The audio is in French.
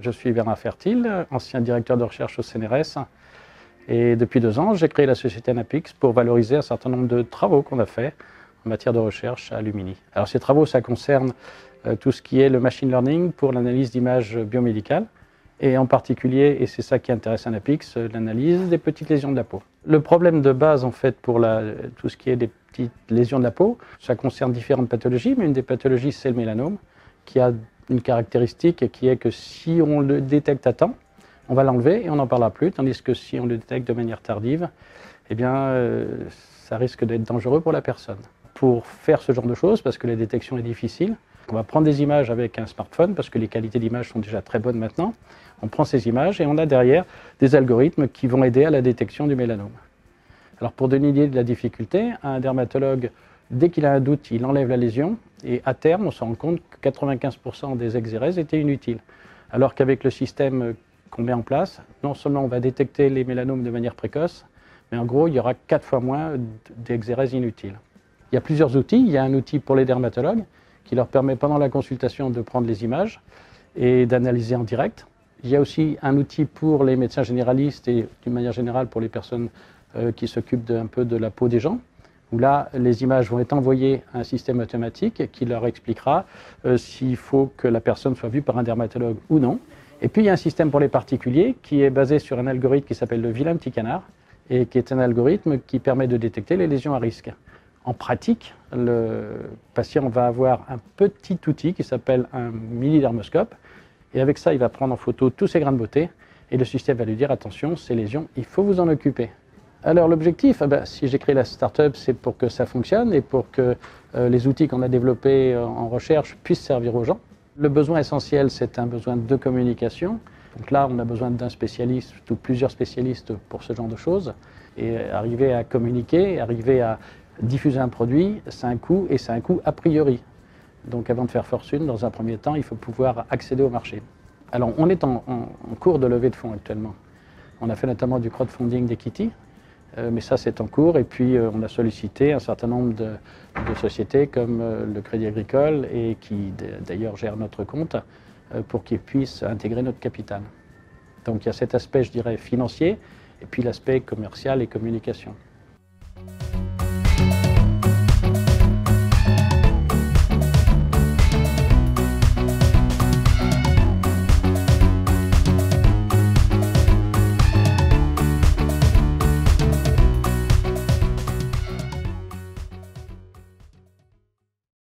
Je suis Bernard Fertil, ancien directeur de recherche au CNRS. Et depuis 2 ans, j'ai créé la société Anapix pour valoriser un certain nombre de travaux qu'on a fait en matière de recherche à Lumini. Alors ces travaux, ça concerne tout ce qui est le machine learning pour l'analyse d'images biomédicales et en particulier, et c'est ça qui intéresse Anapix, l'analyse des petites lésions de la peau. Le problème de base en fait pour tout ce qui est des petites lésions de la peau, ça concerne différentes pathologies, mais une des pathologies c'est le mélanome qui a une caractéristique qui est que si on le détecte à temps, on va l'enlever et on n'en parlera plus, tandis que si on le détecte de manière tardive, eh bien, ça risque d'être dangereux pour la personne. Pour faire ce genre de choses, parce que la détection est difficile, on va prendre des images avec un smartphone, parce que les qualités d'image sont déjà très bonnes maintenant. On prend ces images et on a derrière des algorithmes qui vont aider à la détection du mélanome. Alors pour donner une idée de la difficulté, un dermatologue, dès qu'il a un doute, il enlève la lésion et à terme, on se rend compte que 95% des exérèses étaient inutiles. Alors qu'avec le système qu'on met en place, non seulement on va détecter les mélanomes de manière précoce, mais en gros, il y aura 4 fois moins d'exérèses inutiles. Il y a plusieurs outils. Il y a un outil pour les dermatologues qui leur permet pendant la consultation de prendre les images et d'analyser en direct. Il y a aussi un outil pour les médecins généralistes et d'une manière générale pour les personnes qui s'occupent un peu de la peau des gens, où là, les images vont être envoyées à un système automatique qui leur expliquera s'il faut que la personne soit vue par un dermatologue ou non. Et puis, il y a un système pour les particuliers qui est basé sur un algorithme qui s'appelle le vilain petit canard et qui est un algorithme qui permet de détecter les lésions à risque. En pratique, le patient va avoir un petit outil qui s'appelle un mini-dermoscope et avec ça, il va prendre en photo tous ses grains de beauté et le système va lui dire « Attention, ces lésions, il faut vous en occuper ». Alors l'objectif, si j'ai créé la start-up, c'est pour que ça fonctionne et pour que les outils qu'on a développés en recherche puissent servir aux gens. Le besoin essentiel, c'est un besoin de communication. Donc là, on a besoin d'un spécialiste ou plusieurs spécialistes pour ce genre de choses. Et arriver à communiquer, arriver à diffuser un produit, c'est un coût et c'est un coût a priori. Donc avant de faire fortune, dans un premier temps, il faut pouvoir accéder au marché. Alors on est en cours de levée de fonds actuellement. On a fait notamment du crowdfunding d'Equity, mais ça c'est en cours. Et puis on a sollicité un certain nombre de sociétés comme le Crédit Agricole et qui d'ailleurs gèrent notre compte pour qu'ils puissent intégrer notre capital. Donc il y a cet aspect, je dirais, financier et puis l'aspect commercial et communication.